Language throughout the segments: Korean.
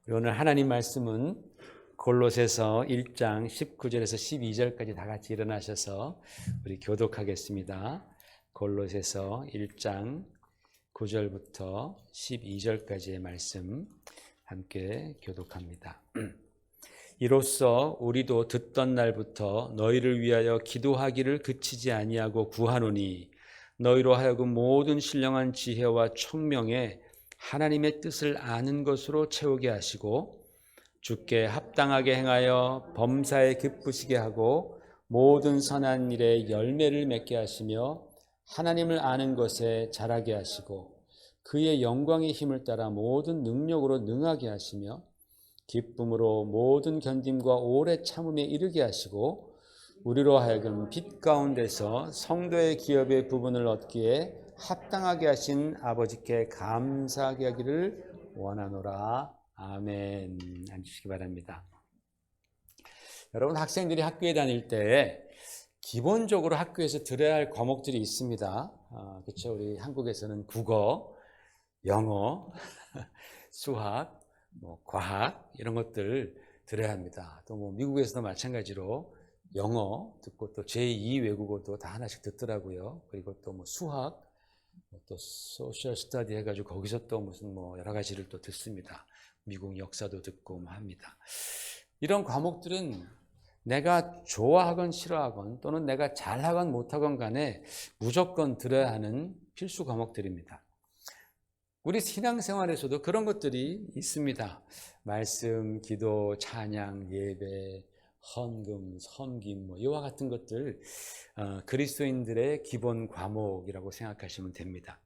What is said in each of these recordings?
오늘 하나님 말씀은 골로새서 1장 19절에서 12절까지 다 같이 일어나셔서 우리 교독하겠습니다. 골로새서 1장 9절부터 12절까지의 말씀 함께 교독합니다. 이로써 우리도 듣던 날부터 너희를 위하여 기도하기를 그치지 아니하고 구하노니 너희로 하여금 모든 신령한 지혜와 총명에 하나님의 뜻을 아는 것으로 채우게 하시고 주께 합당하게 행하여 범사에 기쁘시게 하고 모든 선한 일에 열매를 맺게 하시며 하나님을 아는 것에 자라게 하시고 그의 영광의 힘을 따라 모든 능력으로 능하게 하시며 기쁨으로 모든 견딤과 오래 참음에 이르게 하시고 우리로 하여금 빛 가운데서 성도의 기업의 부분을 얻기에 합당하게 하신 아버지께 감사하게 하기를 원하노라. 아멘. 앉으시기 바랍니다. 여러분, 학생들이 학교에 다닐 때 기본적으로 학교에서 들어야 할 과목들이 있습니다. 그렇죠? 우리 한국에서는 국어, 영어, 수학, 과학 이런 것들 들어야 합니다. 또 미국에서도 마찬가지로 영어 듣고 또 제2 외국어도 다 하나씩 듣더라고요. 그리고 또 수학, 또 소셜 스터디 해가지고 거기서 또 무슨 여러 가지를 또 듣습니다. 미국 역사도 듣고 합니다. 이런 과목들은 내가 좋아하건 싫어하건 또는 내가 잘하건 못하건 간에 무조건 들어야 하는 필수 과목들입니다. 우리 신앙생활에서도 그런 것들이 있습니다. 말씀, 기도, 찬양, 예배, 헌금, 섬김 이와 같은 것들 그리스도인들의 기본 과목이라고 생각하시면 됩니다.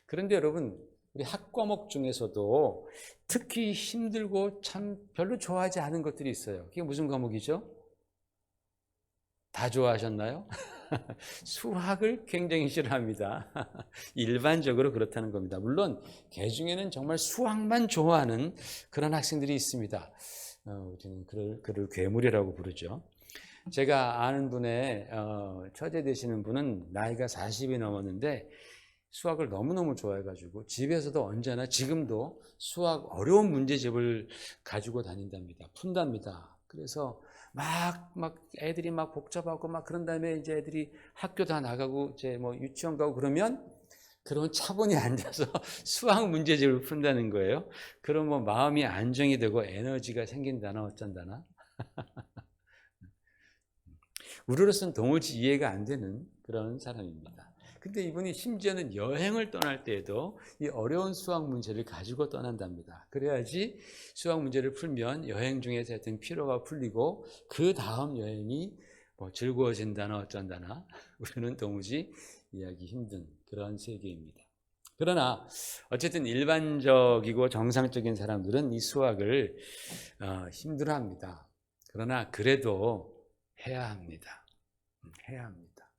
그런데 여러분, 우리 학과목 중에서도 특히 힘들고 참 별로 좋아하지 않은 것들이 있어요. 그게 무슨 과목이죠? 다 좋아하셨나요? 수학을 굉장히 싫어합니다. 일반적으로 그렇다는 겁니다. 물론 개 중에는 정말 수학만 좋아하는 그런 학생들이 있습니다. 우리는 그를 괴물이라고 부르죠. 제가 아는 분의 처제 되시는 분은 나이가 40이 넘었는데 수학을 너무너무 좋아해가지고 집에서도 언제나 지금도 수학 어려운 문제집을 가지고 다닌답니다. 푼답니다. 그래서 막 애들이 막 복잡하고 막 그런 다음에 이제 애들이 학교 다 나가고 이제 유치원 가고 그러면 차분히 앉아서 수학 문제집을 푼다는 거예요. 그럼 마음이 안정이 되고 에너지가 생긴다나 어쩐다나. 우리로서는 도무지 이해가 안 되는 그런 사람입니다. 근데 이분이 심지어는 여행을 떠날 때에도 이 어려운 수학 문제를 가지고 떠난답니다. 그래야지 수학 문제를 풀면 여행 중에서 하여튼 피로가 풀리고 그 다음 여행이 즐거워진다나 어쩐다나 우리는 도무지 이해하기 힘든 그런 세계입니다. 그러나 어쨌든 일반적이고 정상적인 사람들은 이 수학을 힘들어합니다. 그러나 그래도 해야 합니다. 해야 합니다.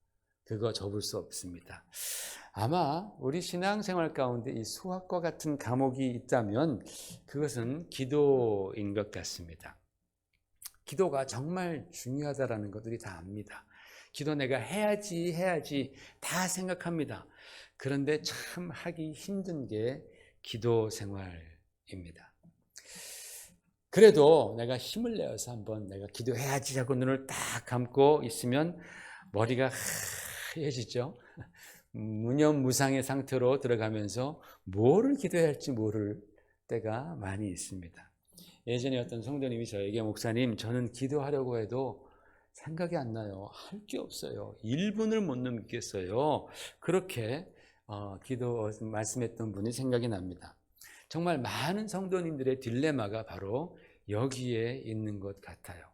그거 접을 수 없습니다. 아마 우리 신앙생활 가운데 이 수학과 같은 과목이 있다면 그것은 기도인 것 같습니다. 기도가 정말 중요하다는 것들이 다 압니다. 기도 내가 해야지 다 생각합니다. 그런데 참 하기 힘든 게 기도 생활입니다. 그래도 내가 힘을 내어서 한번 내가 기도해야지 하고 눈을 딱 감고 있으면 머리가 하얘지죠. 무념무상의 상태로 들어가면서 뭐를 기도해야 할지 모를 때가 많이 있습니다. 예전에 어떤 성도님이 저에게 목사님 저는 기도하려고 해도 생각이 안 나요. 할 게 없어요. 1분을 못 넘겠어요. 그렇게 말씀했던 분이 생각이 납니다. 정말 많은 성도님들의 딜레마가 바로 여기에 있는 것 같아요.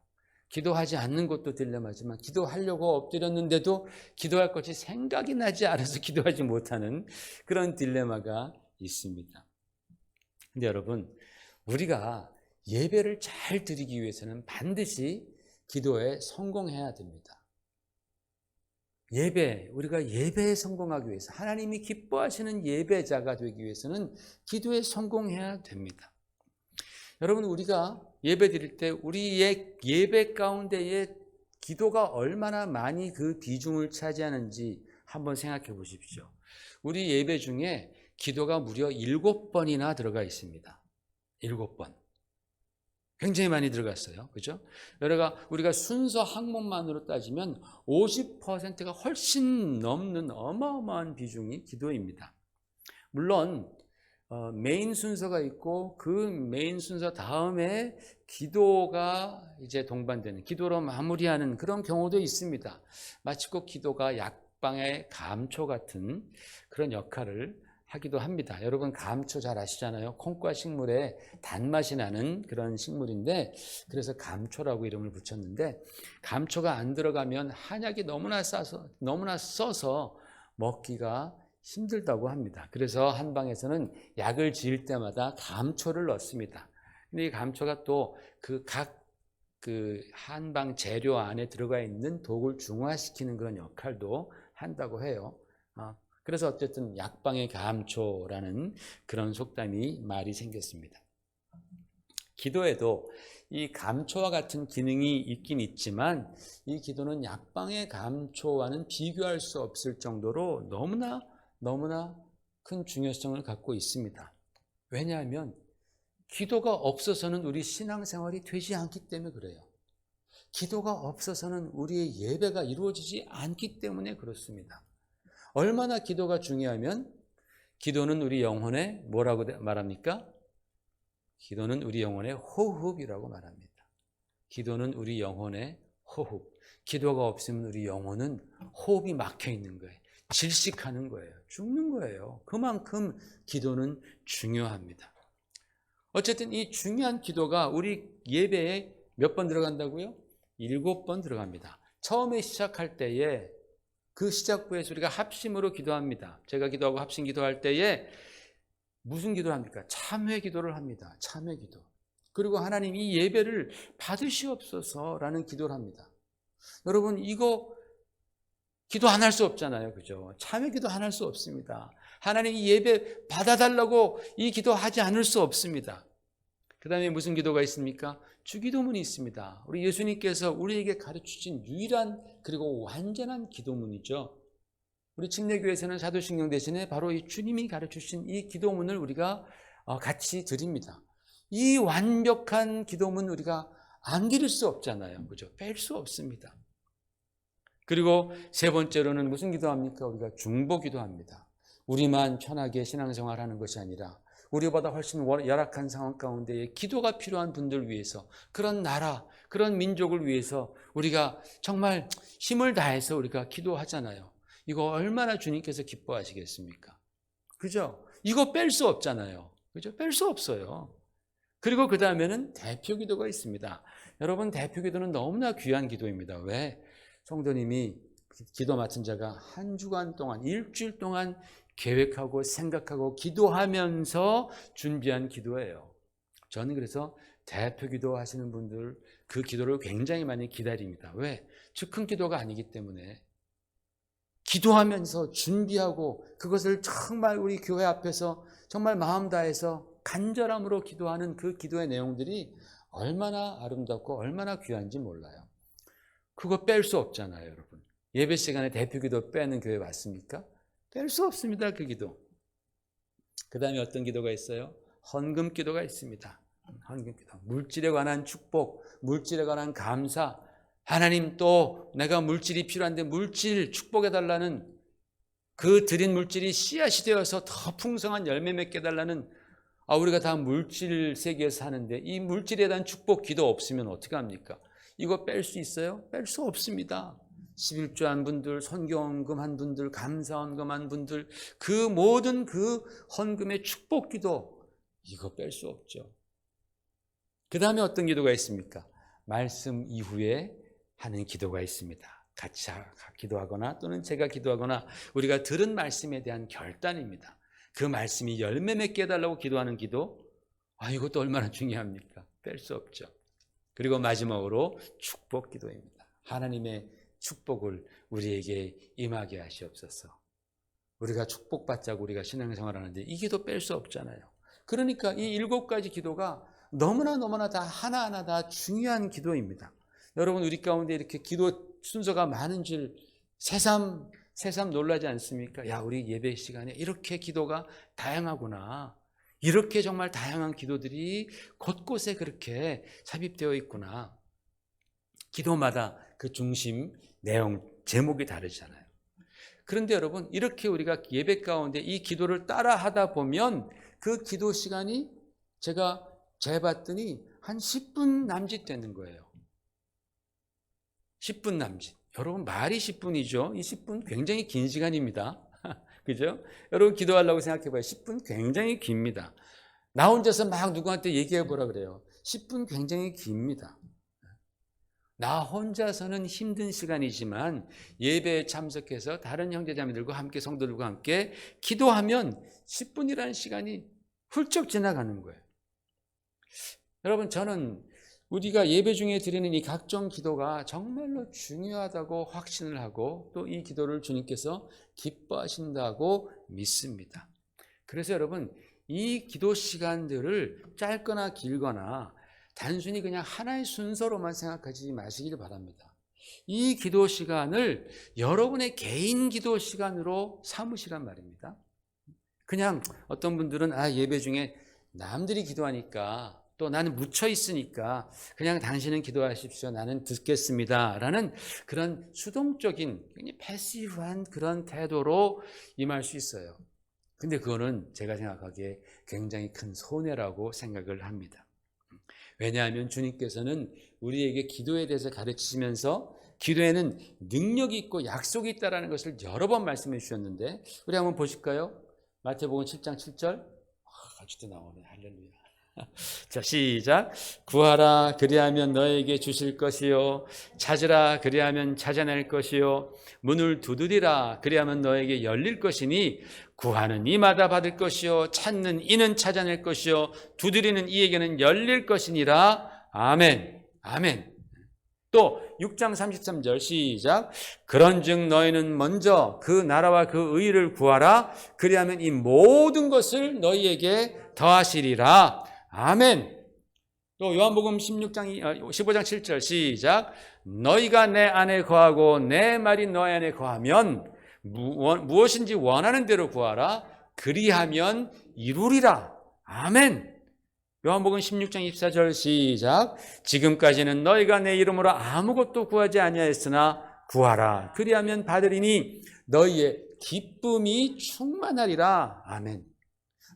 기도하지 않는 것도 딜레마지만 기도하려고 엎드렸는데도 기도할 것이 생각이 나지 않아서 기도하지 못하는 그런 딜레마가 있습니다. 근데 여러분, 우리가 예배를 잘 드리기 위해서는 반드시 기도에 성공해야 됩니다. 우리가 예배에 성공하기 위해서 하나님이 기뻐하시는 예배자가 되기 위해서는 기도에 성공해야 됩니다. 여러분, 우리가 예배 드릴 때 우리의 예배 가운데에 기도가 얼마나 많이 그 비중을 차지하는지 한번 생각해 보십시오. 우리 예배 중에 기도가 무려 7번이나 들어가 있습니다. 7번. 굉장히 많이 들어갔어요. 그죠? 우리가 순서 항목만으로 따지면 50%가 훨씬 넘는 어마어마한 비중이 기도입니다. 물론 메인 순서가 있고 그 메인 순서 다음에 기도가 이제 동반되는, 기도로 마무리하는 그런 경우도 있습니다. 마치 꼭 기도가 약방의 감초 같은 그런 역할을 하기도 합니다. 여러분 감초 잘 아시잖아요. 콩과 식물에 단맛이 나는 그런 식물인데, 그래서 감초라고 이름을 붙였는데, 감초가 안 들어가면 한약이 너무나 써서 먹기가 힘들다고 합니다. 그래서 한방에서는 약을 지을 때마다 감초를 넣습니다. 근데 이 감초가 또 그 한방 재료 안에 들어가 있는 독을 중화시키는 그런 역할도 한다고 해요. 그래서 어쨌든 약방의 감초라는 그런 속담이 말이 생겼습니다. 기도에도 이 감초와 같은 기능이 있긴 있지만, 이 기도는 약방의 감초와는 비교할 수 없을 정도로 너무나 큰 중요성을 갖고 있습니다. 왜냐하면 기도가 없어서는 우리 신앙생활이 되지 않기 때문에 그래요. 기도가 없어서는 우리의 예배가 이루어지지 않기 때문에 그렇습니다. 얼마나 기도가 중요하면, 기도는 우리 영혼의 뭐라고 말합니까? 기도는 우리 영혼의 호흡이라고 말합니다. 기도는 우리 영혼의 호흡. 기도가 없으면 우리 영혼은 호흡이 막혀 있는 거예요. 질식하는 거예요. 죽는 거예요. 그만큼 기도는 중요합니다. 어쨌든 이 중요한 기도가 우리 예배에 몇 번 들어간다고요? 7번 들어갑니다. 처음에 시작할 때에 그 시작부에서 우리가 합심으로 기도합니다. 제가 기도하고 합심 기도할 때에 무슨 기도를 합니까? 참회 기도를 합니다. 참회 기도. 그리고 하나님 이 예배를 받으시옵소서라는 기도를 합니다. 여러분 이거 기도 안 할 수 없잖아요. 그죠? 참회 기도 안 할 수 없습니다. 하나님 이 예배 받아달라고 이 기도하지 않을 수 없습니다. 그 다음에 무슨 기도가 있습니까? 주기도문이 있습니다. 우리 예수님께서 우리에게 가르치신 유일한 그리고 완전한 기도문이죠. 우리 침례교회에서는 사도신경 대신에 바로 이 주님이 가르치신 이 기도문을 우리가 같이 드립니다. 이 완벽한 기도문 우리가 안 기를 수 없잖아요. 그죠? 뺄 수 없습니다. 그리고 세 번째로는 무슨 기도합니까? 우리가 중보 기도합니다. 우리만 편하게 신앙생활하는 것이 아니라 우리보다 훨씬 열악한 상황 가운데에 기도가 필요한 분들 위해서, 그런 나라, 그런 민족을 위해서 우리가 정말 힘을 다해서 우리가 기도하잖아요. 이거 얼마나 주님께서 기뻐하시겠습니까? 그죠? 이거 뺄 수 없잖아요. 그죠? 뺄 수 없어요. 그리고 그 다음에는 대표 기도가 있습니다. 여러분 대표 기도는 너무나 귀한 기도입니다. 왜? 성도님이 기도 맡은 자가 한 주간 동안, 일주일 동안 계획하고 생각하고 기도하면서 준비한 기도예요. 저는 그래서 대표 기도 하시는 분들 그 기도를 굉장히 많이 기다립니다. 왜? 즉흥 기도가 아니기 때문에 기도하면서 준비하고 그것을 정말 우리 교회 앞에서 정말 마음 다해서 간절함으로 기도하는 그 기도의 내용들이 얼마나 아름답고 얼마나 귀한지 몰라요. 그거 뺄 수 없잖아요, 여러분. 예배 시간에 대표 기도 빼는 교회 맞습니까? 뺄 수 없습니다, 그 기도. 그 다음에 어떤 기도가 있어요? 헌금 기도가 있습니다. 헌금 기도. 물질에 관한 축복, 물질에 관한 감사. 하나님 또 내가 물질이 필요한데 물질 축복해달라는, 그 드린 물질이 씨앗이 되어서 더 풍성한 열매 맺게 해달라는, 우리가 다 물질 세계에서 사는데 이 물질에 대한 축복 기도 없으면 어떻게 합니까? 이거 뺄 수 있어요? 뺄 수 없습니다. 11조 한 분들, 선교헌금 한 분들, 감사헌금 한 분들, 그 모든 그 헌금의 축복 기도, 이거 뺄 수 없죠. 그 다음에 어떤 기도가 있습니까? 말씀 이후에 하는 기도가 있습니다. 같이 기도하거나 또는 제가 기도하거나 우리가 들은 말씀에 대한 결단입니다. 그 말씀이 열매 맺게 해달라고 기도하는 기도, 이것도 얼마나 중요합니까? 뺄 수 없죠. 그리고 마지막으로 축복 기도입니다. 하나님의 축복을 우리에게 임하게 하시옵소서. 우리가 축복받자고 우리가 신앙생활 하는데 이 기도 뺄 수 없잖아요. 그러니까 이 7가지 기도가 너무나 다 하나하나 다 중요한 기도입니다. 여러분 우리 가운데 이렇게 기도 순서가 많은 줄 새삼 놀라지 않습니까? 야, 우리 예배 시간에 이렇게 기도가 다양하구나. 이렇게 정말 다양한 기도들이 곳곳에 그렇게 삽입되어 있구나. 기도마다 그 중심, 내용, 제목이 다르잖아요. 그런데 여러분, 이렇게 우리가 예배 가운데 이 기도를 따라 하다 보면 그 기도 시간이 제가 재봤더니 한 10분 남짓 되는 거예요. 10분 남짓. 여러분, 말이 10분이죠. 이 10분 굉장히 긴 시간입니다. 그죠? 여러분, 기도하려고 생각해 봐요. 10분 굉장히 깁니다. 나 혼자서 막 누구한테 얘기해 보라 그래요. 10분 굉장히 깁니다. 나 혼자서는 힘든 시간이지만 예배에 참석해서 다른 형제자매들과 함께 성도들과 함께 기도하면 10분이라는 시간이 훌쩍 지나가는 거예요. 여러분, 저는 우리가 예배 중에 드리는 이 각종 기도가 정말로 중요하다고 확신을 하고 또 이 기도를 주님께서 기뻐하신다고 믿습니다. 그래서 여러분, 이 기도 시간들을 짧거나 길거나 단순히 그냥 하나의 순서로만 생각하지 마시길 바랍니다. 이 기도 시간을 여러분의 개인 기도 시간으로 삼으시란 말입니다. 그냥 어떤 분들은 예배 중에 남들이 기도하니까 또 나는 묻혀 있으니까 그냥 당신은 기도하십시오. 나는 듣겠습니다. 라는 그런 수동적인 굉장히 패시브한 그런 태도로 임할 수 있어요. 근데 그거는 제가 생각하기에 굉장히 큰 손해라고 생각을 합니다. 왜냐하면 주님께서는 우리에게 기도에 대해서 가르치시면서 기도에는 능력이 있고 약속이 있다는 것을 여러 번 말씀해 주셨는데 우리 한번 보실까요? 마태복음 7장 7절 아직도 나오네. 할렐루야. 자, 시작. 구하라 그리하면 너에게 주실 것이요 찾으라 그리하면 찾아낼 것이요 문을 두드리라 그리하면 너에게 열릴 것이니 구하는 이마다 받을 것이요 찾는 이는 찾아낼 것이요 두드리는 이에게는 열릴 것이니라. 아멘. 아멘. 또 6장 33절 시작. 그런즉 너희는 먼저 그 나라와 그 의를 구하라 그리하면 이 모든 것을 너희에게 더하시리라. 아멘. 또 요한복음 15장 7절 시작. 너희가 내 안에 거하고 내 말이 너희 안에 거하면 무엇인지 원하는 대로 구하라 그리하면 이루리라. 아멘. 요한복음 16장 24절 시작. 지금까지는 너희가 내 이름으로 아무것도 구하지 아니하였으나 구하라 그리하면 받으리니 너희의 기쁨이 충만하리라. 아멘.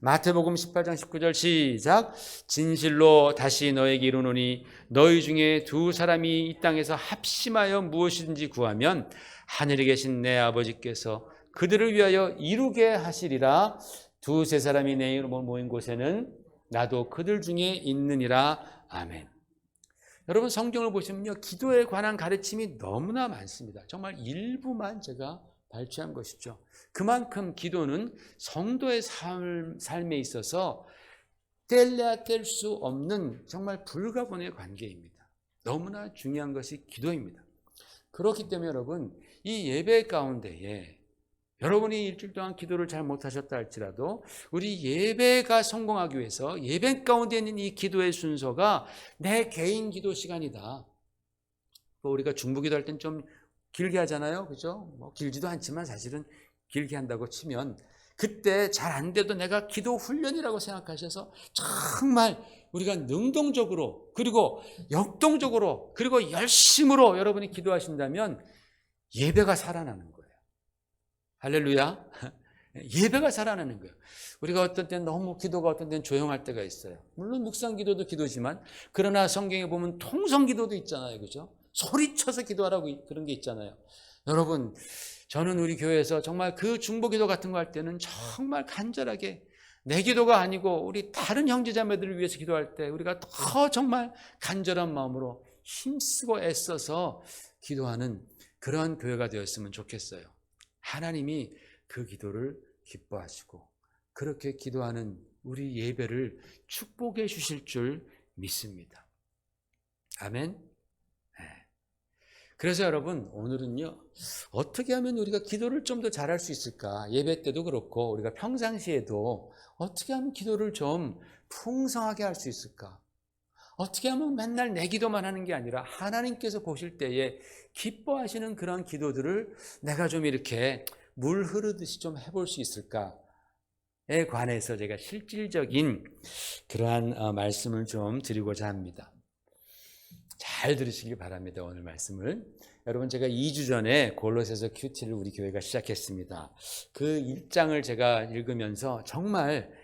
마태복음 18장 19절 시작. 진실로 다시 너에게 이르노니 너희 중에 두 사람이 이 땅에서 합심하여 무엇이든지 구하면 하늘에 계신 내 아버지께서 그들을 위하여 이루게 하시리라. 두세 사람이 내 이름으로 모인 곳에는 나도 그들 중에 있느니라. 아멘. 여러분, 성경을 보시면요, 기도에 관한 가르침이 너무나 많습니다. 정말 일부만 제가 발췌한 것이죠. 그만큼 기도는 성도의 삶에 있어서 뗄래야 뗄 수 없는 정말 불가분의 관계입니다. 너무나 중요한 것이 기도입니다. 그렇기 때문에 여러분, 이 예배 가운데에 여러분이 일주일 동안 기도를 잘 못하셨다 할지라도 우리 예배가 성공하기 위해서 예배 가운데 있는 이 기도의 순서가 내 개인 기도 시간이다. 우리가 중보기도 할 땐 좀 길게 하잖아요. 그죠? 길지도 않지만 사실은 길게 한다고 치면 그때 잘 안 돼도 내가 기도 훈련이라고 생각하셔서 정말 우리가 능동적으로 그리고 역동적으로 그리고 열심으로 여러분이 기도하신다면 예배가 살아나는 거예요. 할렐루야. 예배가 살아나는 거예요. 우리가 어떤 때는 너무 기도가 어떤 때는 조용할 때가 있어요. 물론 묵상 기도도 기도지만 그러나 성경에 보면 통성 기도도 있잖아요. 그죠? 소리쳐서 기도하라고 그런 게 있잖아요. 여러분, 저는 우리 교회에서 정말 그 중보 기도 같은 거 할 때는 정말 간절하게 내 기도가 아니고 우리 다른 형제자매들을 위해서 기도할 때 우리가 더 정말 간절한 마음으로 힘쓰고 애써서 기도하는 그런 교회가 되었으면 좋겠어요. 하나님이 그 기도를 기뻐하시고 그렇게 기도하는 우리 예배를 축복해 주실 줄 믿습니다. 아멘. 그래서 여러분, 오늘은요, 어떻게 하면 우리가 기도를 좀 더 잘할 수 있을까? 예배 때도 그렇고 우리가 평상시에도 어떻게 하면 기도를 좀 풍성하게 할 수 있을까? 어떻게 하면 맨날 내 기도만 하는 게 아니라 하나님께서 보실 때에 기뻐하시는 그런 기도들을 내가 좀 이렇게 물 흐르듯이 좀 해볼 수 있을까? 관해서 제가 실질적인 그러한 말씀을 좀 드리고자 합니다. 잘 들으시길 바랍니다. 오늘 말씀을. 여러분, 제가 2주 전에 골로새서 큐티를 우리 교회가 시작했습니다. 그 1장을 제가 읽으면서 정말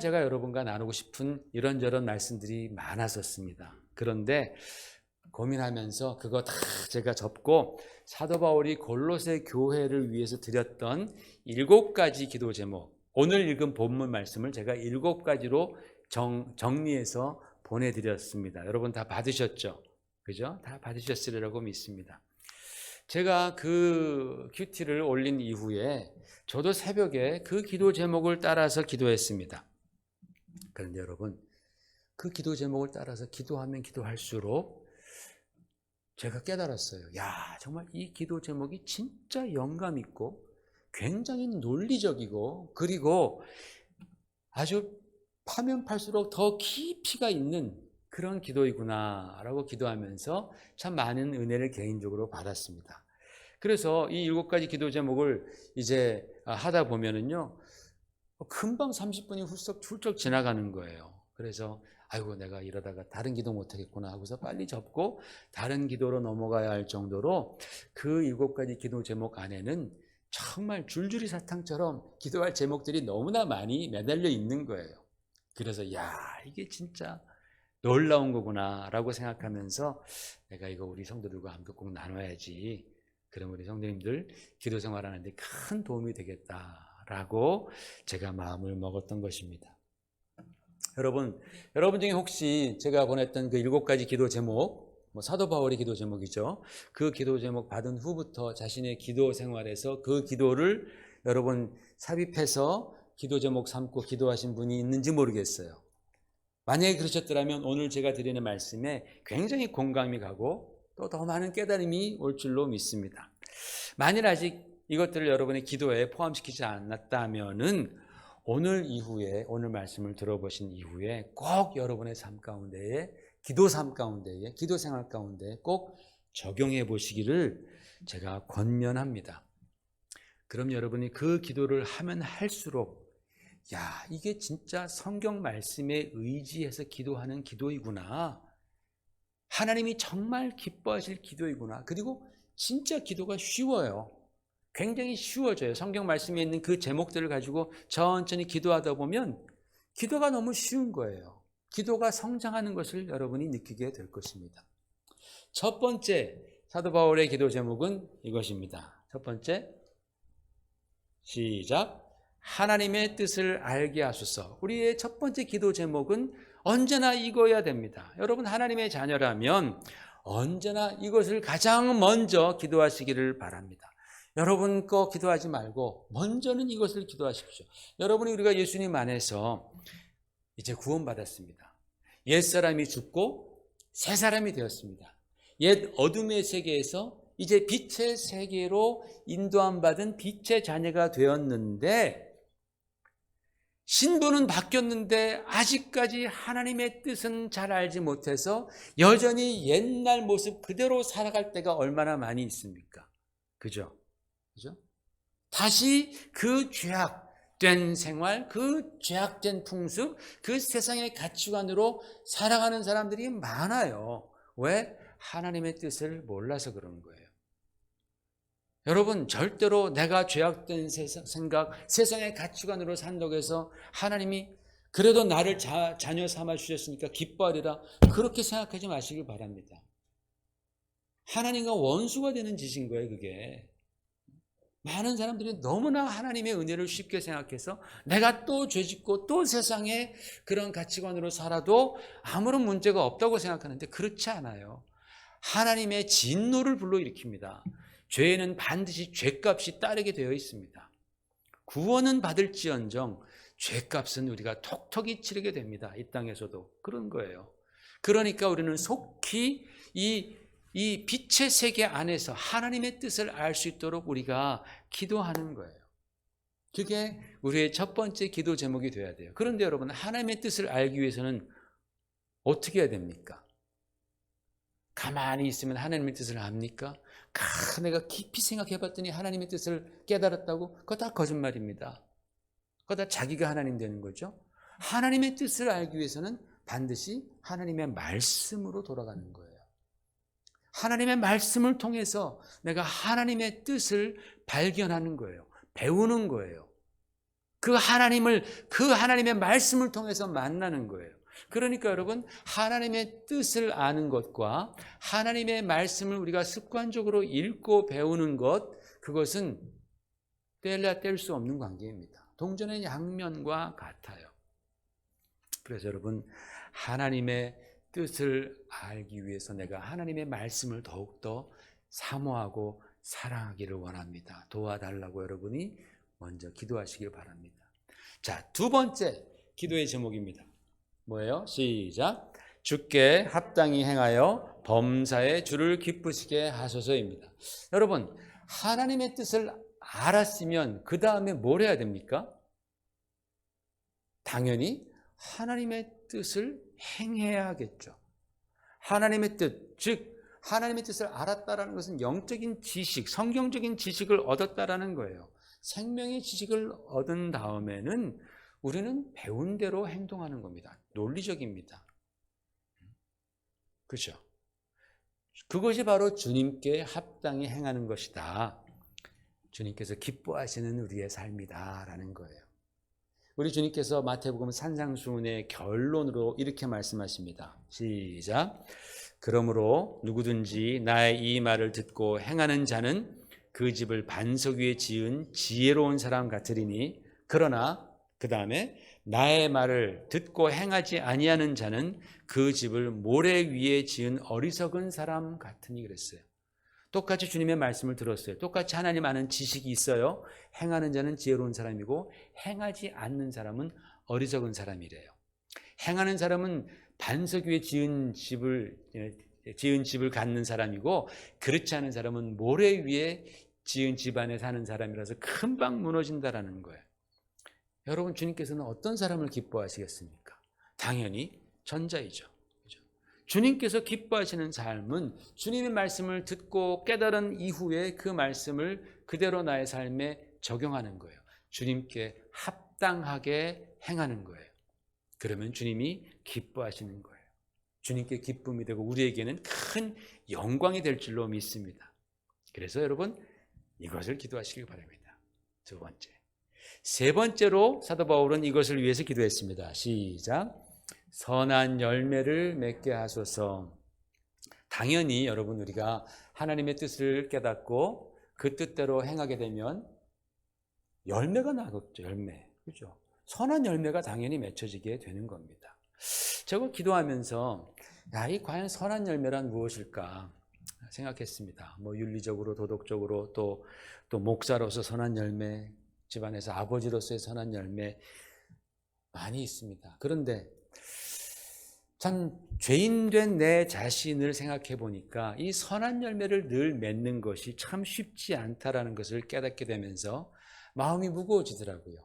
제가 여러분과 나누고 싶은 이런저런 말씀들이 많았었습니다. 그런데 고민하면서 그거 다 제가 접고 사도 바울이 골로새 교회를 위해서 드렸던 7가지 기도 제목, 오늘 읽은 본문 말씀을 제가 7가지로 정리해서 보내드렸습니다. 여러분 다 받으셨죠? 그죠? 다 받으셨으리라고 믿습니다. 제가 그 큐티를 올린 이후에 저도 새벽에 그 기도 제목을 따라서 기도했습니다. 그런데 여러분, 그 기도 제목을 따라서 기도하면 기도할수록 제가 깨달았어요. 야, 정말 이 기도 제목이 진짜 영감 있고 굉장히 논리적이고 그리고 아주 파면 팔수록 더 깊이가 있는 그런 기도이구나라고 기도하면서 참 많은 은혜를 개인적으로 받았습니다. 그래서 이 7가지 기도 제목을 이제 하다 보면은요, 금방 30분이 훌쩍 지나가는 거예요. 그래서 아이고, 내가 이러다가 다른 기도 못하겠구나 하고서 빨리 접고 다른 기도로 넘어가야 할 정도로 그 7가지 기도 제목 안에는 정말 줄줄이 사탕처럼 기도할 제목들이 너무나 많이 매달려 있는 거예요. 그래서 야, 이게 진짜 놀라운 거구나라고 생각하면서 내가 이거 우리 성도들과 함께 꼭 나눠야지. 그럼 우리 성도님들 기도 생활하는데 큰 도움이 되겠다라고 제가 마음을 먹었던 것입니다. 여러분 중에 혹시 제가 보냈던 그 7가지 기도 제목, 사도 바울의 기도 제목이죠. 그 기도 제목 받은 후부터 자신의 기도 생활에서 그 기도를 여러분 삽입해서 기도 제목 삼고 기도하신 분이 있는지 모르겠어요. 만약에 그러셨더라면 오늘 제가 드리는 말씀에 굉장히 공감이 가고 또 더 많은 깨달음이 올 줄로 믿습니다. 만일 아직 이것들을 여러분의 기도에 포함시키지 않았다면은 오늘 말씀을 들어보신 이후에 꼭 여러분의 삶 가운데에, 기도 삶 가운데에, 기도 생활 가운데에 꼭 적용해 보시기를 제가 권면합니다. 그럼 여러분이 그 기도를 하면 할수록 야, 이게 진짜 성경 말씀에 의지해서 기도하는 기도이구나. 하나님이 정말 기뻐하실 기도이구나. 그리고 진짜 기도가 쉬워요. 굉장히 쉬워져요. 성경 말씀에 있는 그 제목들을 가지고 천천히 기도하다 보면 기도가 너무 쉬운 거예요. 기도가 성장하는 것을 여러분이 느끼게 될 것입니다. 첫 번째 사도 바울의 기도 제목은 이것입니다. 첫 번째, 시작. 하나님의 뜻을 알게 하소서. 우리의 첫 번째 기도 제목은 언제나 이거여야 됩니다. 여러분, 하나님의 자녀라면 언제나 이것을 가장 먼저 기도하시기를 바랍니다. 여러분 거 기도하지 말고 먼저는 이것을 기도하십시오. 여러분이 우리가 예수님 안에서 이제 구원받았습니다. 옛사람이 죽고 새 사람이 되었습니다. 옛 어둠의 세계에서 이제 빛의 세계로 인도함 받은 빛의 자녀가 되었는데 신분은 바뀌었는데 아직까지 하나님의 뜻은 잘 알지 못해서 여전히 옛날 모습 그대로 살아갈 때가 얼마나 많이 있습니까? 그죠? 다시 그 죄악된 생활, 그 죄악된 풍습, 그 세상의 가치관으로 살아가는 사람들이 많아요. 왜? 하나님의 뜻을 몰라서 그런 거예요. 여러분, 절대로 내가 죄악된 생각, 세상의 가치관으로 산다고 해서 하나님이 그래도 나를 자녀 삼아 주셨으니까 기뻐하리라, 그렇게 생각하지 마시길 바랍니다. 하나님과 원수가 되는 짓인 거예요, 그게. 많은 사람들이 너무나 하나님의 은혜를 쉽게 생각해서 내가 또 죄짓고 또 세상의 그런 가치관으로 살아도 아무런 문제가 없다고 생각하는데 그렇지 않아요. 하나님의 진노를 불러일으킵니다. 죄에는 반드시 죄값이 따르게 되어 있습니다. 구원은 받을지언정 죄값은 우리가 톡톡히 치르게 됩니다. 이 땅에서도 그런 거예요. 그러니까 우리는 속히 이 빛의 세계 안에서 하나님의 뜻을 알 수 있도록 우리가 기도하는 거예요. 그게 우리의 첫 번째 기도 제목이 되어야 돼요. 그런데 여러분, 하나님의 뜻을 알기 위해서는 어떻게 해야 됩니까? 가만히 있으면 하나님의 뜻을 압니까? 내가 깊이 생각해 봤더니 하나님의 뜻을 깨달았다고? 그거 다 거짓말입니다. 그러다 자기가 하나님 되는 거죠. 하나님의 뜻을 알기 위해서는 반드시 하나님의 말씀으로 돌아가는 거예요. 하나님의 말씀을 통해서 내가 하나님의 뜻을 발견하는 거예요. 배우는 거예요. 그 하나님의 말씀을 통해서 만나는 거예요. 그러니까 여러분, 하나님의 뜻을 아는 것과 하나님의 말씀을 우리가 습관적으로 읽고 배우는 것, 그것은 뗄래야 뗄 수 없는 관계입니다. 동전의 양면과 같아요. 그래서 여러분, 하나님의 뜻을 알기 위해서 내가 하나님의 말씀을 더욱더 사모하고 사랑하기를 원합니다. 도와달라고 여러분이 먼저 기도하시길 바랍니다. 자, 두 번째 기도의 제목입니다. 뭐예요? 시작. 주께 합당히 행하여 범사에 주를 기쁘시게 하소서입니다. 여러분, 하나님의 뜻을 알았으면 그 다음에 뭘 해야 됩니까? 당연히 하나님의 뜻을 행해야겠죠. 하나님의 뜻, 즉 하나님의 뜻을 알았다라는 것은 영적인 지식, 성경적인 지식을 얻었다라는 거예요. 생명의 지식을 얻은 다음에는 우리는 배운 대로 행동하는 겁니다. 논리적입니다. 그렇죠? 그것이 바로 주님께 합당히 행하는 것이다. 주님께서 기뻐하시는 우리의 삶이다라는 거예요. 우리 주님께서 마태복음 산상수훈의 결론으로 이렇게 말씀하십니다. 시작. 그러므로 누구든지 나의 이 말을 듣고 행하는 자는 그 집을 반석 위에 지은 지혜로운 사람 같으리니, 그러나 그 다음에 나의 말을 듣고 행하지 아니하는 자는 그 집을 모래 위에 지은 어리석은 사람 같으니 그랬어요. 똑같이 주님의 말씀을 들었어요. 똑같이 하나님 아는 지식이 있어요. 행하는 자는 지혜로운 사람이고 행하지 않는 사람은 어리석은 사람이래요. 행하는 사람은 반석 위에 지은 집을 갖는 사람이고, 그렇지 않은 사람은 모래 위에 지은 집 안에 사는 사람이라서 금방 무너진다라는 거예요. 여러분, 주님께서는 어떤 사람을 기뻐하시겠습니까? 당연히 전자이죠. 주님께서 기뻐하시는 삶은 주님의 말씀을 듣고 깨달은 이후에 그 말씀을 그대로 나의 삶에 적용하는 거예요. 주님께 합당하게 행하는 거예요. 그러면 주님이 기뻐하시는 거예요. 주님께 기쁨이 되고 우리에게는 큰 영광이 될 줄로 믿습니다. 그래서 여러분, 이것을 기도하시길 바랍니다. 두 번째. 세 번째로 사도 바울은 이것을 위해서 기도했습니다. 시작. 선한 열매를 맺게 하소서. 당연히 여러분, 우리가 하나님의 뜻을 깨닫고 그 뜻대로 행하게 되면 열매가 나겠죠. 열매. 그죠? 선한 열매가 당연히 맺혀지게 되는 겁니다. 제가 기도하면서 이 과연 선한 열매란 무엇일까 생각했습니다. 윤리적으로, 도덕적으로, 또 목사로서 선한 열매, 집안에서 아버지로서의 선한 열매 많이 있습니다. 그런데 참 죄인된 내 자신을 생각해 보니까 이 선한 열매를 늘 맺는 것이 참 쉽지 않다라는 것을 깨닫게 되면서 마음이 무거워지더라고요.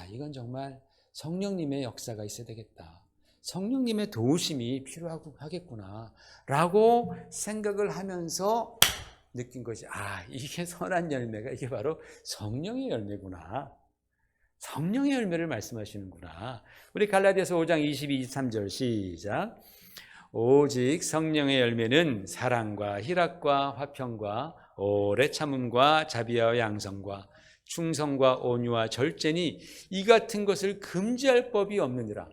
이건 정말 성령님의 역사가 있어야 되겠다. 성령님의 도우심이 필요하겠구나 라고 생각을 하면서 느낀 것이, 이게 선한 열매가 이게 바로 성령의 열매구나. 성령의 열매를 말씀하시는구나. 우리 갈라디아서 5장 22, 23절 시작. 오직 성령의 열매는 사랑과 희락과 화평과 오래 참음과 자비와 양성과 충성과 온유와 절제니 이 같은 것을 금지할 법이 없느니라.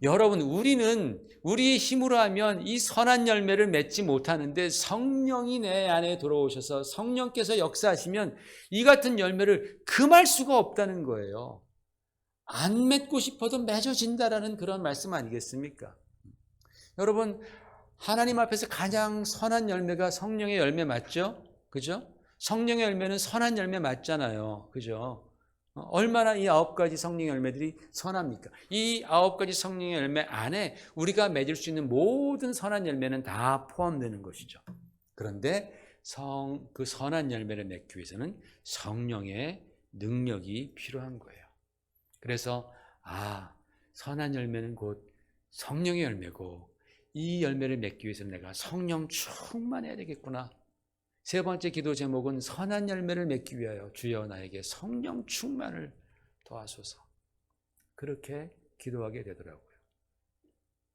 여러분, 우리는 우리의 힘으로 하면 이 선한 열매를 맺지 못하는데 성령이 내 안에 들어오셔서 성령께서 역사하시면 이 같은 열매를 금할 수가 없다는 거예요. 안 맺고 싶어도 맺어진다라는 그런 말씀 아니겠습니까? 여러분, 하나님 앞에서 가장 선한 열매가 성령의 열매 맞죠? 그죠? 성령의 열매는 선한 열매 맞잖아요. 그죠? 얼마나 이 9가지 성령의 열매들이 선합니까? 이 9가지 성령의 열매 안에 우리가 맺을 수 있는 모든 선한 열매는 다 포함되는 것이죠. 그런데 그 선한 열매를 맺기 위해서는 성령의 능력이 필요한 거예요. 그래서 선한 열매는 곧 성령의 열매고, 이 열매를 맺기 위해서는 내가 성령 충만해야 되겠구나. 세 번째 기도 제목은 선한 열매를 맺기 위하여 주여 나에게 성령 충만을 더하소서. 그렇게 기도하게 되더라고요.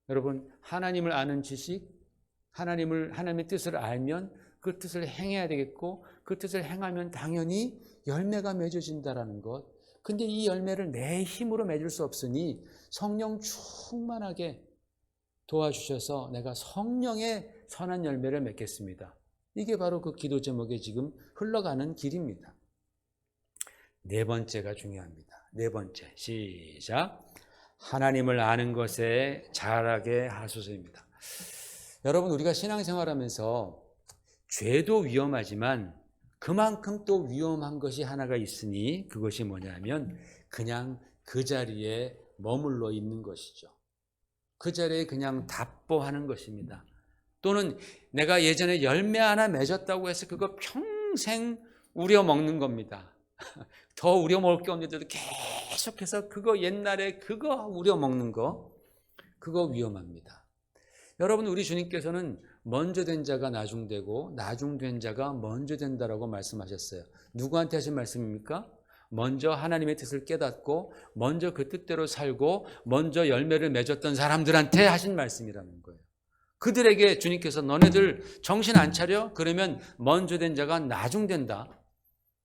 여러분, 하나님을 아는 지식, 하나님의 뜻을 알면 그 뜻을 행해야 되겠고, 그 뜻을 행하면 당연히 열매가 맺어진다라는 것. 근데 이 열매를 내 힘으로 맺을 수 없으니 성령 충만하게 도와주셔서 내가 성령의 선한 열매를 맺겠습니다. 이게 바로 그 기도 제목에 지금 흘러가는 길입니다. 네 번째가 중요합니다. 네 번째, 시작. 하나님을 아는 것에 자라게 하소서입니다. 여러분, 우리가 신앙생활하면서 죄도 위험하지만 그만큼 또 위험한 것이 하나가 있으니 그것이 뭐냐면 그냥 그 자리에 머물러 있는 것이죠. 그 자리에 그냥 답보하는 것입니다. 또는 내가 예전에 열매 하나 맺었다고 해서 그거 평생 우려먹는 겁니다. 더 우려먹을 게 없는데도 계속해서 그거 옛날에 그거 우려먹는 거, 그거 위험합니다. 여러분, 우리 주님께서는 먼저 된 자가 나중되고 나중된 자가 먼저 된다라고 말씀하셨어요. 누구한테 하신 말씀입니까? 먼저 하나님의 뜻을 깨닫고 먼저 그 뜻대로 살고 먼저 열매를 맺었던 사람들한테 하신 말씀이라는 거예요. 그들에게 주님께서 너네들 정신 안 차려? 그러면 먼저 된 자가 나중된다.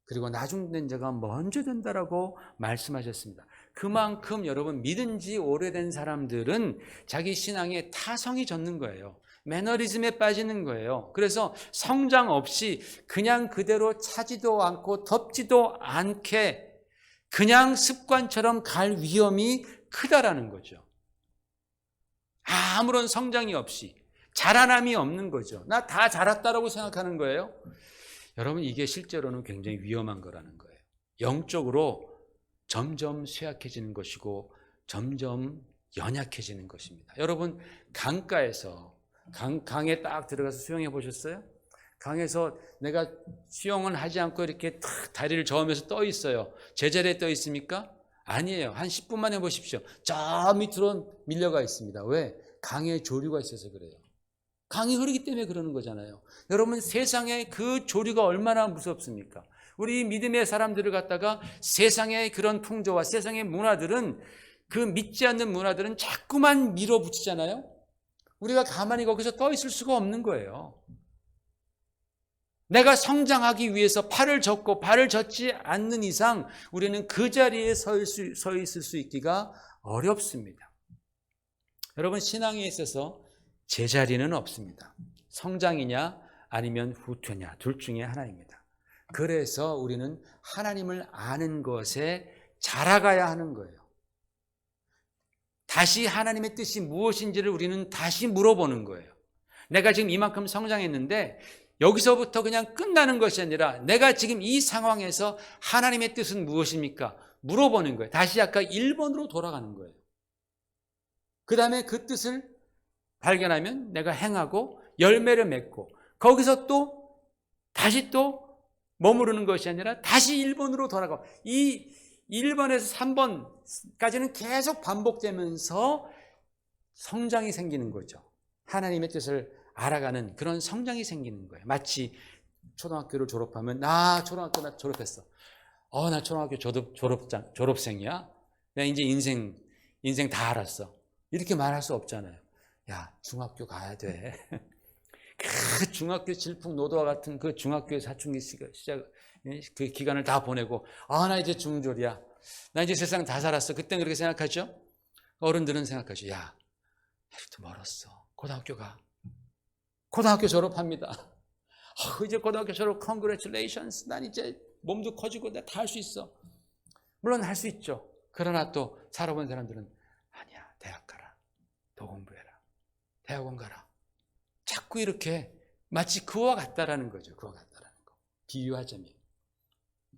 그리고 나중된 자가 먼저 된다라고 말씀하셨습니다. 그만큼 여러분, 믿은 지 오래된 사람들은 자기 신앙에 타성이 젖는 거예요. 매너리즘에 빠지는 거예요. 그래서 성장 없이 그냥 그대로 차지도 않고 덮지도 않게 그냥 습관처럼 갈 위험이 크다라는 거죠. 아무런 성장이 없이 자라남이 없는 거죠. 나 다 자랐다라고 생각하는 거예요. 여러분, 이게 실제로는 굉장히 위험한 거라는 거예요. 영적으로 점점 쇠약해지는 것이고 점점 연약해지는 것입니다. 여러분, 강가에서 강에 딱 들어가서 수영해 보셨어요? 강에서 내가 수영은 하지 않고 이렇게 탁 다리를 저으면서 떠 있어요. 제자리에 떠 있습니까? 아니에요. 한 10분만 해보십시오. 저 밑으로 밀려가 있습니다. 왜? 강에 조류가 있어서 그래요. 강이 흐르기 때문에 그러는 거잖아요. 여러분, 세상에 그 조류가 얼마나 무섭습니까? 우리 믿음의 사람들을 갖다가 세상의 그런 풍조와 세상의 문화들은, 그 믿지 않는 문화들은 자꾸만 밀어붙이잖아요. 우리가 가만히 거기서 떠 있을 수가 없는 거예요. 내가 성장하기 위해서 팔을 젓고 발을 젓지 않는 이상 우리는 그 자리에 서 있을 수 있기가 어렵습니다. 여러분, 신앙에 있어서 제자리는 없습니다. 성장이냐 아니면 후퇴냐, 둘 중에 하나입니다. 그래서 우리는 하나님을 아는 것에 자라가야 하는 거예요. 다시 하나님의 뜻이 무엇인지를 우리는 다시 물어보는 거예요. 내가 지금 이만큼 성장했는데 여기서부터 그냥 끝나는 것이 아니라 내가 지금 이 상황에서 하나님의 뜻은 무엇입니까? 물어보는 거예요. 다시 아까 1번으로 돌아가는 거예요. 그 다음에 그 뜻을 발견하면 내가 행하고 열매를 맺고, 거기서 또 다시 또 머무르는 것이 아니라 다시 1번으로 돌아가고, 이 1번에서 3번까지는 계속 반복되면서 성장이 생기는 거죠. 하나님의 뜻을 알아가는 그런 성장이 생기는 거예요. 마치 초등학교를 졸업하면 나 초등학교 나 졸업했어. 나 초등학교 졸업생이야. 나 이제 인생 다 알았어. 이렇게 말할 수 없잖아요. 야, 중학교 가야 돼. 그 중학교 질풍노도와 같은 그 중학교의 사춘기 시작 그 기간을 다 보내고 나 이제 중졸이야. 나 이제 세상 다 살았어. 그땐 그렇게 생각하죠? 어른들은 생각하죠. 야, 아직도 멀었어. 고등학교 졸업합니다. 이제 고등학교 졸업, congratulations. 난 이제 몸도 커지고 내가 다 할 수 있어. 물론 할 수 있죠. 그러나 또 살아본 사람들은 아니야, 대학 가라. 더 공부해라. 대학원 가라. 자꾸 이렇게 마치 그와 같다라는 거죠. 그와 같다라는 거. 비유하자면.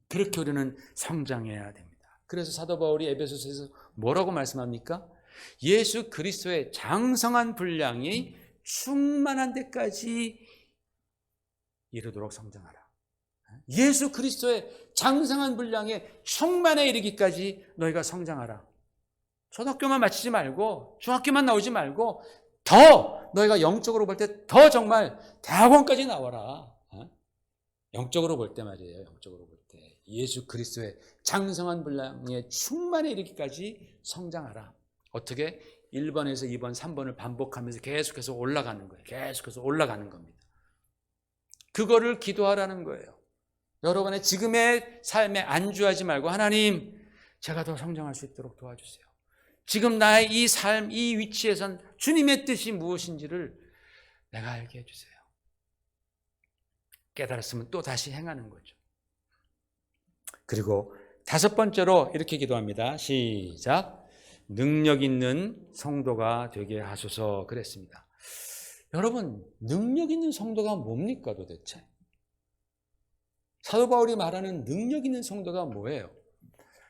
그렇게 우리는 성장해야 됩니다. 그래서 사도 바울이 에베소서에서 뭐라고 말씀합니까? 예수 그리스도의 장성한 분량이 충만한 데까지 이르도록 성장하라. 예수 그리스도의 장성한 분량에 충만에 이르기까지 너희가 성장하라. 초등학교만 마치지 말고 중학교만 나오지 말고 더 너희가 영적으로 볼 때 더 정말 대학원까지 나와라. 영적으로 볼 때 말이에요. 영적으로 볼 때. 예수 그리스도의 장성한 분량에 충만에 이르기까지 성장하라. 어떻게? 1번에서 2번, 3번을 반복하면서 계속해서 올라가는 거예요. 계속해서 올라가는 겁니다. 그거를 기도하라는 거예요. 여러분의 지금의 삶에 안주하지 말고 하나님, 제가 더 성장할 수 있도록 도와주세요. 지금 나의 이 삶, 이 위치에선 주님의 뜻이 무엇인지를 내가 알게 해주세요. 깨달았으면 또 다시 행하는 거죠. 그리고 5번째로 이렇게 기도합니다. 시작. 능력 있는 성도가 되게 하소서 그랬습니다. 여러분, 능력 있는 성도가 뭡니까 도대체? 사도 바울이 말하는 능력 있는 성도가 뭐예요?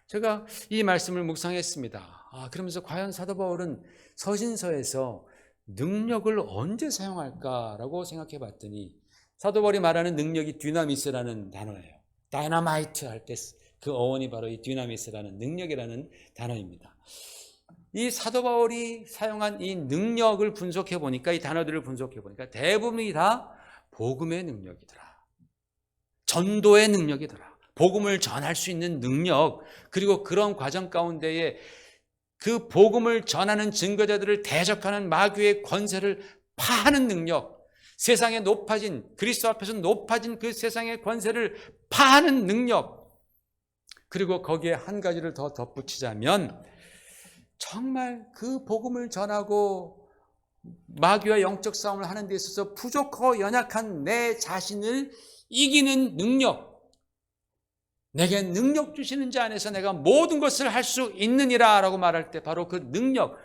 제가 이 말씀을 묵상했습니다. 그러면서 과연 사도 바울은 서신서에서 능력을 언제 사용할까라고 생각해 봤더니 사도 바울이 말하는 능력이 dynamis라는 단어예요. 다이너마이트 할 때 그 어원이 바로 이 dynamis라는 능력이라는 단어입니다. 이 사도 바울이 사용한 이 능력을 분석해 보니까, 이 단어들을 분석해 보니까 대부분이 다 복음의 능력이더라. 전도의 능력이더라. 복음을 전할 수 있는 능력, 그리고 그런 과정 가운데에 그 복음을 전하는 증거자들을 대적하는 마귀의 권세를 파하는 능력, 세상에 높아진, 그리스도 앞에서 높아진 그 세상의 권세를 파하는 능력, 그리고 거기에 한 가지를 더 덧붙이자면 정말 그 복음을 전하고 마귀와 영적 싸움을 하는 데 있어서 부족하고 연약한 내 자신을 이기는 능력, 내게 능력 주시는 자 안에서 내가 모든 것을 할 수 있느니라 라고 말할 때 바로 그 능력,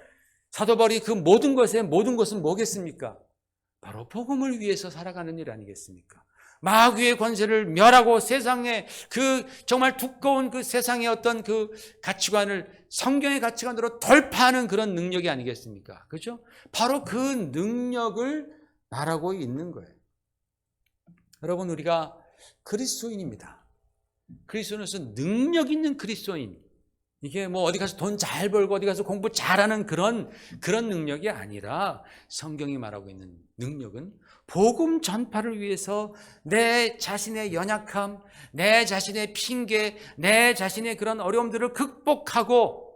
사도 바울이 그 모든 것은 뭐겠습니까? 바로 복음을 위해서 살아가는 일 아니겠습니까? 마귀의 권세를 멸하고 세상의 그 정말 두꺼운 그 세상의 어떤 그 가치관을 성경의 가치관으로 돌파하는 그런 능력이 아니겠습니까? 그렇죠? 바로 그 능력을 말하고 있는 거예요. 여러분, 우리가 그리스도인입니다. 그리스도인으로서 능력 있는 그리스도인, 이게 뭐 어디 가서 돈 잘 벌고 어디 가서 공부 잘하는 그런 능력이 아니라 성경이 말하고 있는 능력은 복음 전파를 위해서 내 자신의 연약함, 내 자신의 핑계, 내 자신의 그런 어려움들을 극복하고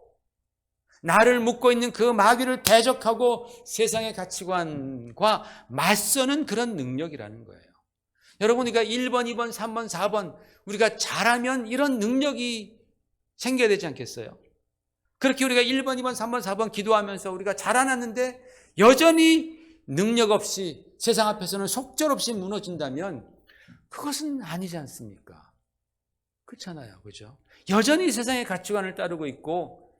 나를 묶고 있는 그 마귀를 대적하고 세상의 가치관과 맞서는 그런 능력이라는 거예요. 여러분, 우리가 1번, 2번, 3번, 4번 우리가 잘하면 이런 능력이 생겨야 되지 않겠어요? 그렇게 우리가 1번, 2번, 3번, 4번 기도하면서 우리가 잘해놨는데 여전히 능력 없이 세상 앞에서는 속절없이 무너진다면 그것은 아니지 않습니까? 그렇잖아요. 그죠? 여전히 세상의 가치관을 따르고 있고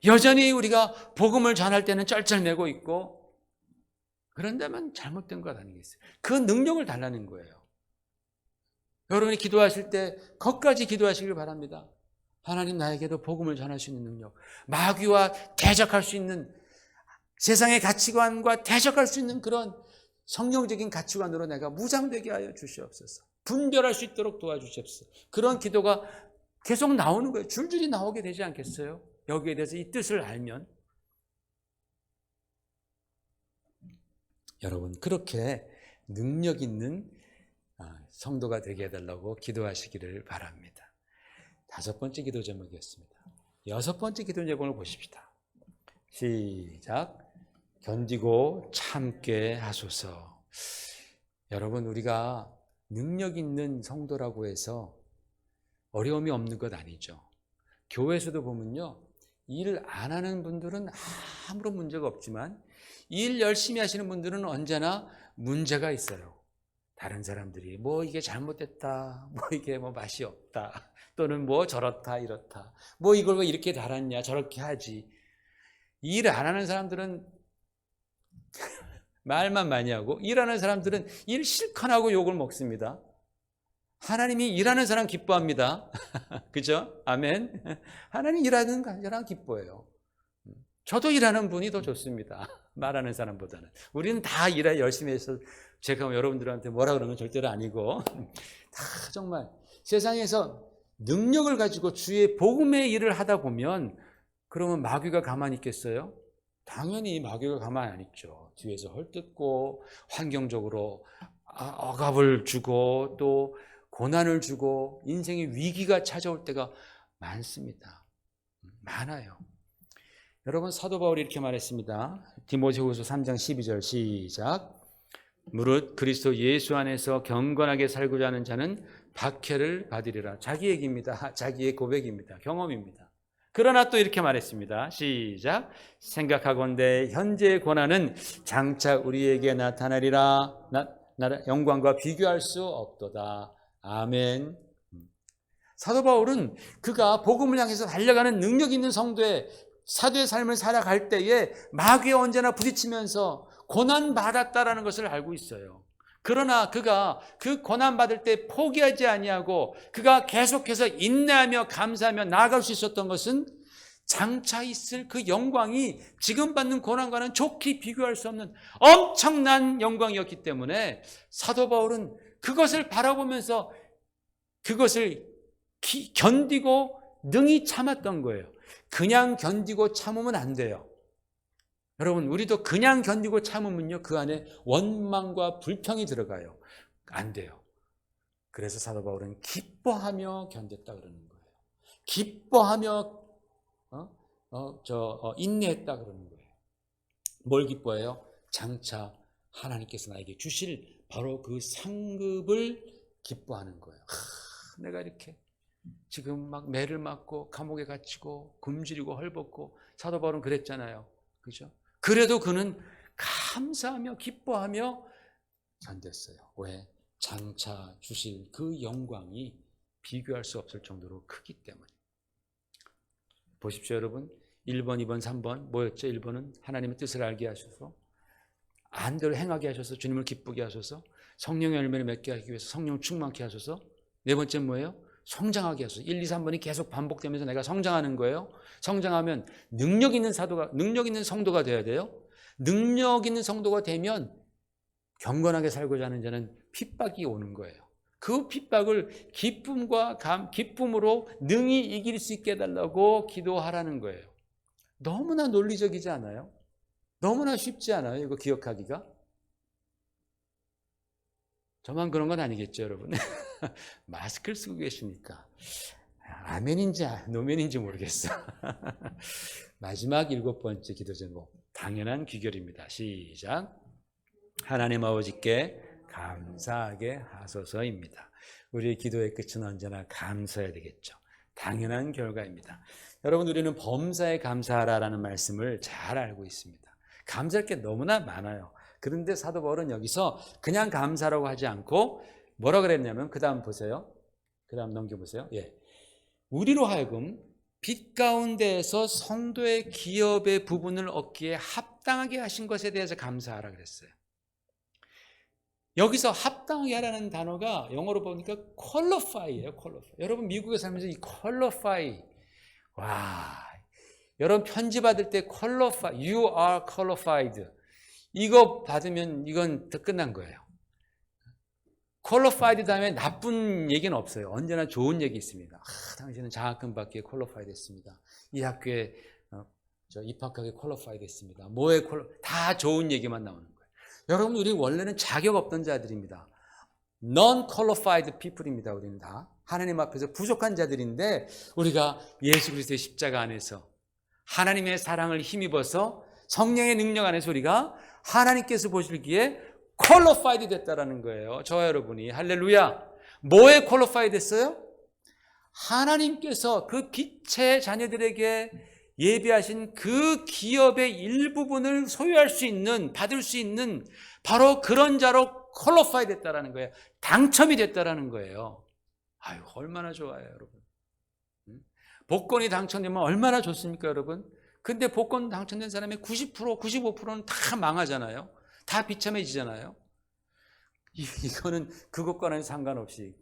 여전히 우리가 복음을 전할 때는 쩔쩔매고 있고 그런다면 잘못된 것 아니겠어요? 그 능력을 달라는 거예요. 여러분이 기도하실 때 거기까지 기도하시길 바랍니다. 하나님, 나에게도 복음을 전할 수 있는 능력, 마귀와 대적할 수 있는 세상의 가치관과 대적할 수 있는 그런 성령적인 가치관으로 내가 무장되게 하여 주시옵소서. 분별할 수 있도록 도와주시옵소서. 그런 기도가 계속 나오는 거예요. 줄줄이 나오게 되지 않겠어요? 여기에 대해서 이 뜻을 알면. 여러분, 그렇게 능력 있는 성도가 되게 해달라고 기도하시기를 바랍니다. 5번째 기도 제목이었습니다. 6번째 기도 제목을 보십시다. 시작. 견디고 참게 하소서. 여러분, 우리가 능력 있는 성도라고 해서 어려움이 없는 것 아니죠. 교회에서도 보면요, 일 안 하는 분들은 아무런 문제가 없지만 일 열심히 하시는 분들은 언제나 문제가 있어요. 다른 사람들이 뭐 이게 잘못됐다, 뭐 이게 뭐 맛이 없다, 또는 뭐 저렇다 이렇다, 뭐 이걸 왜 이렇게 달았냐, 저렇게 하지. 일 안 하는 사람들은 말만 많이 하고 일하는 사람들은 일 실컷 하고 욕을 먹습니다. 하나님이 일하는 사람 기뻐합니다. 그죠? 아멘. 하나님 일하는 사람 기뻐해요. 저도 일하는 분이 더 좋습니다. 말하는 사람보다는. 우리는 다 일에 열심히 해서 제가 여러분들한테 뭐라 그러면 절대로 아니고 다 정말 세상에서 능력을 가지고 주의 복음의 일을 하다 보면 그러면 마귀가 가만히 있겠어요? 당연히 마귀가 가만히 안 있죠. 뒤에서 헐뜯고 환경적으로 억압을 주고 또 고난을 주고 인생의 위기가 찾아올 때가 많습니다. 많아요. 여러분, 사도 바울이 이렇게 말했습니다. 디모데후서 3장 12절 시작. 무릇 그리스도 예수 안에서 경건하게 살고자 하는 자는 박해를 받으리라. 자기 얘기입니다. 자기의 고백입니다. 경험입니다. 그러나 또 이렇게 말했습니다. 시작. 생각하건대 현재의 고난은 장차 우리에게 나타나리라. 영광과 비교할 수 없도다. 아멘. 사도 바울은 그가 복음을 향해서 달려가는 능력 있는 성도의 사도의 삶을 살아갈 때에 마귀에 언제나 부딪히면서 고난받았다라는 것을 알고 있어요. 그러나 그가 그 고난받을 때 포기하지 아니하고 그가 계속해서 인내하며 감사하며 나아갈 수 있었던 것은 장차 있을 그 영광이 지금 받는 고난과는 좋게 비교할 수 없는 엄청난 영광이었기 때문에 사도 바울은 그것을 바라보면서 그것을 견디고 능히 참았던 거예요. 그냥 견디고 참으면 안 돼요. 여러분, 우리도 그냥 견디고 참으면요, 그 안에 원망과 불평이 들어가요. 안 돼요. 그래서 사도 바울은 기뻐하며 견뎠다 그러는 거예요. 기뻐하며 인내했다 그러는 거예요. 뭘 기뻐해요? 장차 하나님께서 나에게 주실 바로 그 상급을 기뻐하는 거예요. 내가 이렇게 지금 막 매를 맞고 감옥에 갇히고 굶주리고 헐벗고, 사도 바울은 그랬잖아요. 그죠? 그래도 그는 감사하며 기뻐하며 견뎠어요. 왜? 장차 주실 그 영광이 비교할 수 없을 정도로 크기 때문에. 보십시오, 여러분. 1번, 2번, 3번 뭐였죠? 1번은 하나님의 뜻을 알게 하셔서 안대로 행하게 하셔서 주님을 기쁘게 하셔서 성령의 열매를 맺게 하기 위해서 성령 충만케 하셔서. 네 번째는 뭐예요? 성장하게 하소서. 1, 2, 3번이 계속 반복되면서 내가 성장하는 거예요. 성장하면 능력 있는 성도가 되어야 돼요. 능력 있는 성도가 되면 경건하게 살고자 하는 자는 핍박이 오는 거예요. 그 핍박을 기쁨으로 능히 이길 수 있게 해달라고 기도하라는 거예요. 너무나 논리적이지 않아요? 너무나 쉽지 않아요? 이거 기억하기가? 저만 그런 건 아니겠죠, 여러분? 마스크를 쓰고 계시니까 아멘인지 노멘인지 모르겠어. 마지막 7번째 기도 제목, 당연한 귀결입니다. 시작. 하나님 아버지께 감사하게 하소서입니다. 우리의 기도의 끝은 언제나 감사해야 되겠죠. 당연한 결과입니다. 여러분, 우리는 범사에 감사하라라는 말씀을 잘 알고 있습니다. 감사할 게 너무나 많아요. 그런데 사도 바울은 여기서 그냥 감사라고 하지 않고 뭐라 그랬냐면, 그 다음 보세요. 그 다음 넘겨보세요. 예. 우리로 하여금 빛 가운데에서 성도의 기업의 부분을 얻기에 합당하게 하신 것에 대해서 감사하라 그랬어요. 여기서 합당하게 하라는 단어가 영어로 보니까 qualify예요. qualify. 여러분, 미국에 살면서 이 qualify, 와, 여러분 편지 받을 때 qualify, you are qualified, 이거 받으면 이건 더 끝난 거예요. qualified 다음에 나쁜 얘기는 없어요. 언제나 좋은 얘기 있습니다. 당신은 장학금 받기에 qualified 됐습니다. 이 학교에 입학하기에 qualified 됐습니다. 다 좋은 얘기만 나오는 거예요. 여러분, 우리 원래는 자격 없던 자들입니다. non-qualified people입니다. 우리는 다 하나님 앞에서 부족한 자들인데, 우리가 예수 그리스도의 십자가 안에서 하나님의 사랑을 힘입어서 성령의 능력 안에서 우리가 하나님께서 보시기에 qualified 됐다라는 거예요. 저와 여러분이. 할렐루야. 뭐에 qualified 됐어요? 하나님께서 그 빛의 자녀들에게 예비하신 그 기업의 일부분을 소유할 수 있는, 받을 수 있는 바로 그런 자로 퀄리파이 됐다라는 거예요. 당첨이 됐다라는 거예요. 아유, 얼마나 좋아요, 여러분. 복권이 당첨되면 얼마나 좋습니까, 여러분? 근데 복권 당첨된 사람의 90%, 95%는 다 망하잖아요. 다 비참해지잖아요. 이거는 그것과는 상관없이,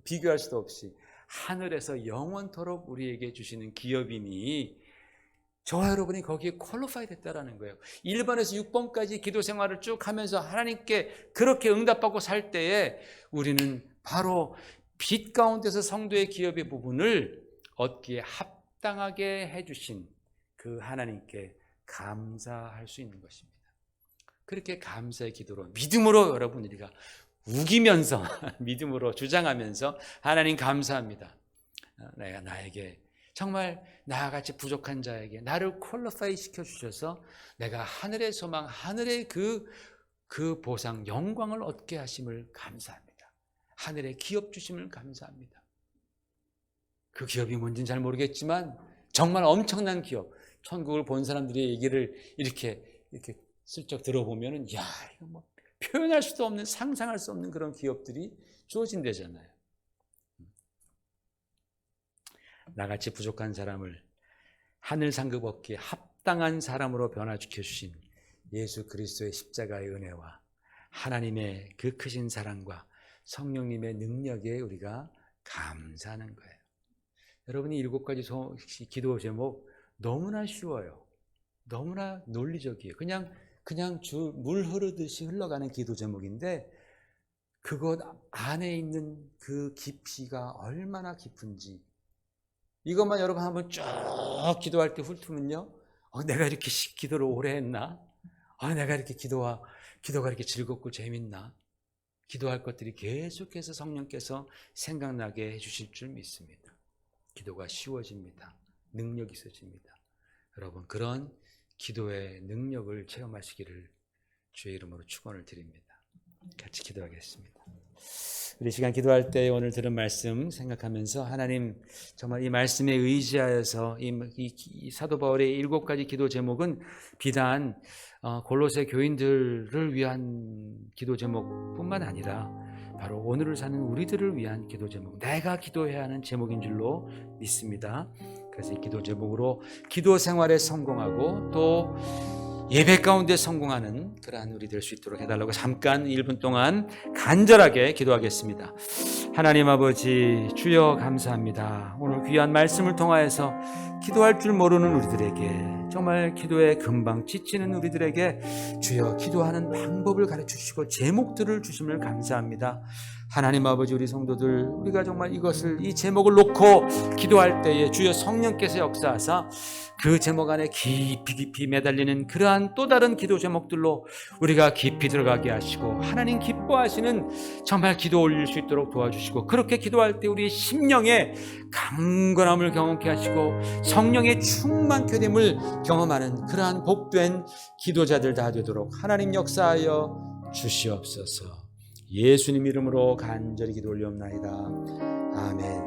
비교할 수도 없이 하늘에서 영원토록 우리에게 주시는 기업이니 저와 여러분이 거기에 퀄리파이 됐다라는 거예요. 1번에서 6번까지 기도 생활을 쭉 하면서 하나님께 그렇게 응답받고 살 때에 우리는 바로 빛 가운데서 성도의 기업의 부분을 얻기에 합당하게 해주신 그 하나님께 감사할 수 있는 것입니다. 그렇게 감사의 기도로, 믿음으로 여러분, 우리가 우기면서 믿음으로 주장하면서 하나님 감사합니다. 내가 나에게 정말 나와 같이 부족한 자에게 나를 퀄리파이 시켜주셔서 내가 하늘의 소망, 하늘의 그 보상, 영광을 얻게 하심을 감사합니다. 하늘의 기업 주심을 감사합니다. 그 기업이 뭔지는 잘 모르겠지만 정말 엄청난 기업, 천국을 본 사람들의 얘기를 이렇게 슬쩍 들어보면은 야, 이거 뭐 표현할 수도 없는, 상상할 수 없는 그런 기업들이 주어진대잖아요. 나같이 부족한 사람을 하늘 상급 얻기에 합당한 사람으로 변화시켜 주신 예수 그리스도의 십자가의 은혜와 하나님의 그 크신 사랑과 성령님의 능력에 우리가 감사하는 거예요. 여러분이 7가지 기도 제목 너무나 쉬워요. 너무나 논리적이에요. 그냥 물 흐르듯이 흘러가는 기도 제목인데 그것 안에 있는 그 깊이가 얼마나 깊은지 이것만 여러분 한번 쭉 기도할 때 훑으면요. 내가 이렇게 기도를 오래 했나? 내가 이렇게 기도가 이렇게 즐겁고 재밌나? 기도할 것들이 계속해서 성령께서 생각나게 해주실 줄 믿습니다. 기도가 쉬워집니다. 능력이 있어집니다. 여러분 그런 기도의 능력을 체험하시기를 주의 이름으로 축원을 드립니다. 같이 기도하겠습니다. 우리 시간 기도할 때 오늘 들은 말씀 생각하면서 하나님 정말 이 말씀에 의지하여서 이 사도 바울의 7가지 기도 제목은 비단 골로새 교인들을 위한 기도 제목뿐만 아니라 바로 오늘을 사는 우리들을 위한 기도 제목, 내가 기도해야 하는 제목인 줄로 믿습니다. 그래서 이 기도 제목으로 기도 생활에 성공하고 또 예배 가운데 성공하는 그러한 우리 될 수 있도록 해달라고 잠깐 1분 동안 간절하게 기도하겠습니다. 하나님 아버지 주여 감사합니다. 오늘 귀한 말씀을 통하여서 기도할 줄 모르는 우리들에게 정말 기도에 금방 지치는 우리들에게 주여 기도하는 방법을 가르쳐주시고 제목들을 주심을 감사합니다. 하나님 아버지 우리 성도들 우리가 정말 이 제목을 놓고 기도할 때에 주여 성령께서 역사하사 그 제목 안에 깊이 매달리는 그러한 또 다른 기도 제목들로 우리가 깊이 들어가게 하시고 하나님 기뻐하시는 정말 기도 올릴 수 있도록 도와주시고 그렇게 기도할 때 우리 심령의 강건함을 경험케 하시고 성령의 충만케 됨을 경험하는 그러한 복된 기도자들 다 되도록 하나님 역사하여 주시옵소서. 예수님 이름으로 간절히 기도 올리옵나이다. 아멘.